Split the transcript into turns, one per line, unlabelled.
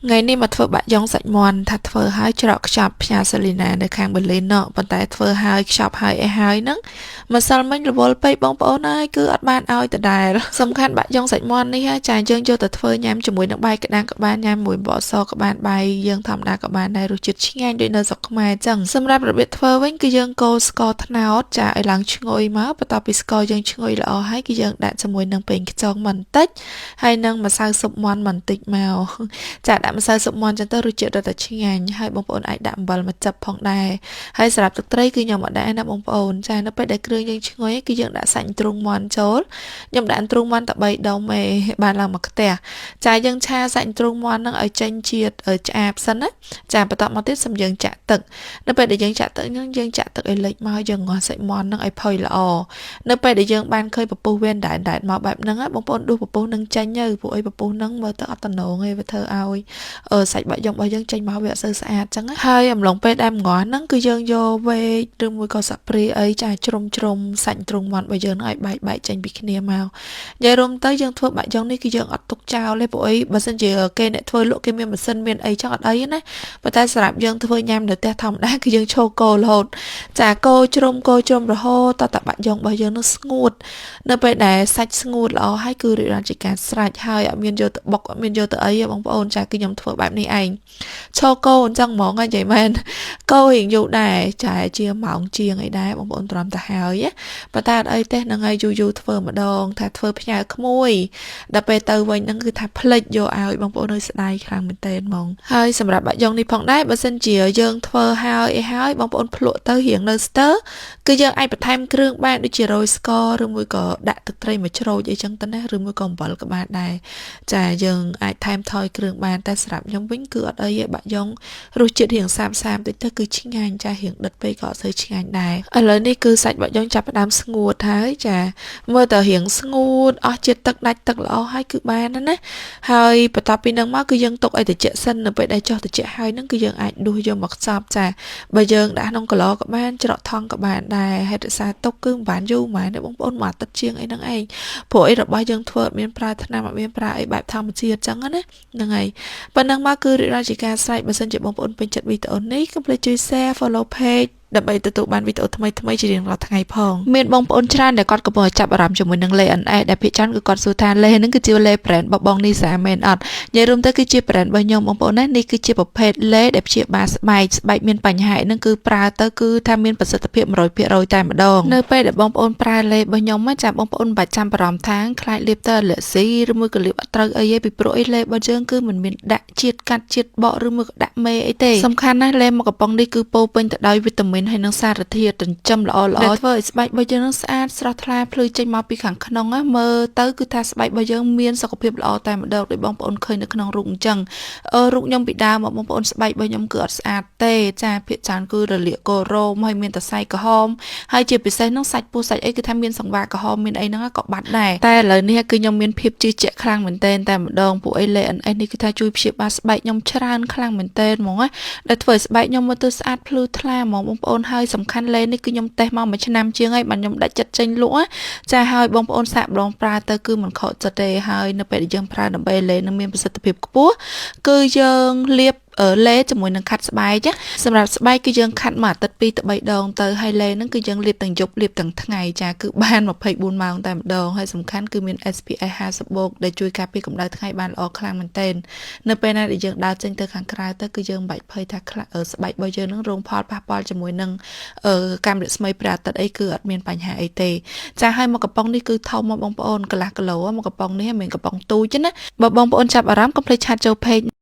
ngày nay mà thưa bạn dòng sạch mòn thật thưa hai trọ shop nhà Selinaในข้างเบอร์ลินเนาะប៉ុន្តែធ្វើហើយ shop ហើយអីហើយហ្នឹងម្សិលមិញរវល់ពេកបងប្អូនអើយគឺអត់បានឲ្យដដែលសំខាន់បាក់យ៉ុងសាច់មាន់នេះចាយើងយកទៅធ្វើញ៉ាំជាមួយនឹងបាយក្តាមក៏បានញ៉ាំមួយបកសក៏បានបាយយើងធម្មតាក៏បានដែររសជាតិឆ្ងាញ់ដូចនៅស្រុកខ្មែរអញ្ចឹងសម្រាប់របៀបធ្វើវិញគឺយើងកូរស្ករត្នោតចាឲ្យឡើងឈ្ងុយមកបន្ទាប់ពីស្ករយើងឈ្ងុយល្អហើយគឺយើងដាក់ជាមួយនឹងប្រេងខ្យងបន្តិចហើយនឹងម្សៅស៊ុបមាន់បន្តិចមកចាដាក់ម្សៅស៊ុបមាន់ចឹងទៅរសជាតិរត់តែឆ្ងាញ់ហើយបងប្អូនអាចដាក់អំបិលមកចិបផងដែរហើយសម្រាប់ទឹកត្រីគឺខ្ញុំអត់ដាក់ណាបងប្អូនចានៅពេលដែលគ្រឿងយើងឈ្ងុយគឺយើងដាក់សាច់ទ្រូងមាន់ចូលខ្ញុំដាក់ទ្រូងមាន់តែ3ដុំឯងបានឡើងមកខ្ទះចាយើងឆាសាច់ទ្រូងមាន់ហ្នឹងឲ្យចេញជាតិឆ្អាបសិនណាចាបន្ទាប់មកទៀតសូមយើងចាក់ទឹកនៅពេលដែលយើងចាក់ទឹកហ្នឹងយើងចាក់ទឹកឲ្យលិចមកយើងងាស់សាច់មាន់ហ្នឹងឲ្យផុយល្អនៅពេលដែលយើងបានឃើញពពុះវៀនដែតមកបែបហ្នឹងបងប្អូនដួសពពុះហ្នឹងចេញទៅព្រោះអីពពុះហ្នឹងមើលទៅអត់តំណងឯងវាធ្វើឲ្យសាច់បាក់យ៉ុងរបស់យើងចេញមកវាអត់សូវស្អាតចឹងហើយអំឡុងពេលដែលងាស់ហ្នឹងគឺយើងយកវែកឬមួយក៏សាក់ព្រាអីចាជ្រុំសាច់ទ្រូងមាន់របស់យើងហ្នឹងឲ្យបែកចេញពីគ្នាមកនិយាយរួមទៅយើងធ្វើបាក់យ៉ុងនេះគឺយើងអត់ទុកចោលទេព្រោះអីបើសិនជាគេអ្នកធ្វើលក់គេមានម៉ាស៊ីនមានអីចឹងអត់អីណាប៉ុន្តែសម្រាប់យើងធ្វើញ៉ាំនៅផ្ទះធម្មតាគឺយើងឈោកូររហូតចាកូរជ្រុំរហូតតតែបាក់យ៉ុងរបស់យើងនឹងស្ងួតនៅពេលដែលសាច់ស្ងួតល្អហើយគឺរៀបរាប់ជាការស្រេចហើយអត់មានយកទៅបុកអត់មានយកទៅអីទេបងប្អូនចាគឺខ្ញុំធ្វើបែបនេះឯងឈោកូរអញ្ចឹងហ្មងនិយាយមែនកូររៀងយូរដែរចាជាម៉ោងជាងអីដែរបងប្អូនទ្រាំទៅហើយប៉ុន្តែអត់អីទេហ្នឹងហើយយូរធ្វើម្ដងថាធ្វើផ្ញើក្មួយដល់ពេលទៅវិញហ្នឹងគឺថាផ្លិចយកឲ្យបងប្អូននៅស្ដាយខ្លាំងមែនទែនហ្មងហើយសម្រាប់បាក់យ៉ុងនេះផងដែរបើសិនជាយើងធ្វើហើយបងប្អូនភ្លក់ទៅរៀងនៅស្ទើគឺយើងអាចបន្ថែមគ្រឿងបានដូចជារោយស្ករឬមួយក៏ដាក់ទឹកត្រីមួយជ្រោយអីចឹងទៅណាឬមួយក៏អំបិលក៏បានដែរចាយើងអាចថែមថយគ្រឿងបានតែសម្រាប់ខ្ញុំវិញគឺអត់អីទេបាក់យ៉ុងរសជាតិរៀងសាបតិចទៅគឺឆ្ងាញ់ចារៀងដិតពេកក៏អត់សូវឆ្ងាញ់ដែរឥឡូវនេះគឺសាច់បាក់យ៉ុងចាប់ផ្ដើមស្ងួតហើយចាមើលទៅរៀងស្ងួតអស់ជាតិទឹកដាច់ទឹកល្អហើយគឺបានណាហើយបន្ទាប់ពីនឹងមកគឺយើងទុកឲ្យត្រជាក់សិននៅពេលដែលចុះត្រជាក់ហើយហ្នឹងគឺយើងអាចដួសយកមកខ្ចប់ចាបើយើងដាក់ក្នុងកឡក៏បានច្រកថង់ក៏បានដែរហើយរក្សាទុកគឺមិនបានយូរម៉ែបងប្អូនមួយអាទិត្យជាងអីហ្នឹងឯងព្រោះអីរបស់យើងធ្វើអត់មានប្រើថ្នាំអត់មានប្រើអីបែបធម្មជាតិចឹងណាហ្នឹងហើយប៉ុណ្ណឹងមកគឺរៀបរាប់ជាការស្រេចបើសិនជាបងប្អូនពេញចិត្តវីដេអូនេះកុំភ្លេចជួយ share follow page ដើម្បីទទួលបានវីដេអូថ្មីជារៀងរាល់ថ្ងៃផងមានបងប្អូនច្រើនដែលគាត់កំពុងចាប់អារម្មណ៍ជាមួយនឹងលេ NS ដែលភាគច្រើនគឺគាត់សួរថាលេហ្នឹងគឺជាលេ brand របស់បងនីសាមែនអត់និយាយរួមទៅគឺជា brand របស់ខ្ញុំបងប្អូនណានេះគឺជាប្រភេទលេដែលព្យាបាលស្បែកមានបញ្ហាហ្នឹងគឺប្រើទៅគឺថាមានប្រសិទ្ធភាព 100% តែម្ដងនៅពេលដែលបងប្អូនប្រើលេរបស់ខ្ញុំចាបងប្អូនមិនបាច់ចាំបារម្ភថាខ្លាចលាបទៅអាឡែស៊ីឬមួយក៏លាបអត់ត្រូវអីទេពីព្រោះអីលេរបស់យើងគឺមិនមានដាក់ជាតិកាត់ជាតិបកឬមួយក៏ដាក់មេអីទេសំខាន់ណាស់លេមកកំប៉ុងនេះគឺពោពេញទៅដោយវីតាមីនហើយនិងសារធាតុចិញ្ចឹមល្អធ្វើឲ្យស្បែករបស់យើងនឹងស្អាតស្រស់ថ្លាភ្លឺចេញមកពីខាងក្នុងណាមើលទៅគឺថាស្បែករបស់យើងមានសុខភាពល្អតែម្ដងដោយបងប្អូនឃើញនៅក្នុងរូបអញ្ចឹងរូបខ្ញុំពីដើមមកបងប្អូនស្បែករបស់ខ្ញុំគឺអត់ស្អាតទេចាភាគច្រើនគឺរលាកកូរ៉ូមហើយមានតែសាច់ក្រហមហើយជាពិសេសនោះសាច់ពោះសាច់អីគឺថាមានសង្វារក្រហមមានអីហ្នឹងក៏បាត់ដែរតែឥឡូវនេះគឺខ្ញុំមានភាពជឿជាក់ខ្លាំងមែនទែនតែម្ដងពួកអីលេ NS នេះគឺថាជួយព្យាបាលស្បែកខ្ញុំច្រើនខ្លាំងមែនទែនហ្មងណាដែលធ្វើឲ្យស្បែកខ្ញុំមើលទៅស្អាតភ្លឺថ្លាហ្មងបងប្អូនហើយសំខាន់លេនេះគឺខ្ញុំតេស្តមកមួយឆ្នាំជាងហើយបាទខ្ញុំដាច់ចិត្តចេញលក់ចាហើយបងប្អូនសាកម្ដងប្រើទៅគឺមិនខកចិត្តទេហើយនៅពេលដែលយើងប្រើដើម្បីលេនឹងមានប្រសិទ្ធភាពខ្ពស់គឺយើងលាបលេជាមួយនឹងខាត់ស្បែកសម្រាប់ស្បែកគឺយើងខាត់មួយអាទិត្យ2ទៅ3ដងទៅហើយលេហ្នឹងគឺយើងលាបទាំងយប់លាបទាំងថ្ងៃចាគឺបាន24ម៉ោងតែម្ដងហើយសំខាន់គឺមាន SPF 50បូកដែលជួយការពារកម្ដៅថ្ងៃបានល្អខ្លាំងមែនទែននៅពេលណាដែលយើងដើរចេញទៅខាងក្រៅទៅគឺយើងមិនបាច់ភ័យថាស្បែករបស់យើងនឹងរងផលប៉ះពាល់ជាមួយនឹងកាំរស្មីព្រះអាទិត្យអីគឺអត់មានបញ្ហាអីទេចាហើយមកកំប៉ុងនេះគឺធំមកបងប្អូនកន្លះគីឡូមកកំប៉ុងនេះមិនមែនកំប៉ុងទូចណាបើបងប្អូនចាប់អារម្មណ៍កុំភ្លេចឆាតចូល page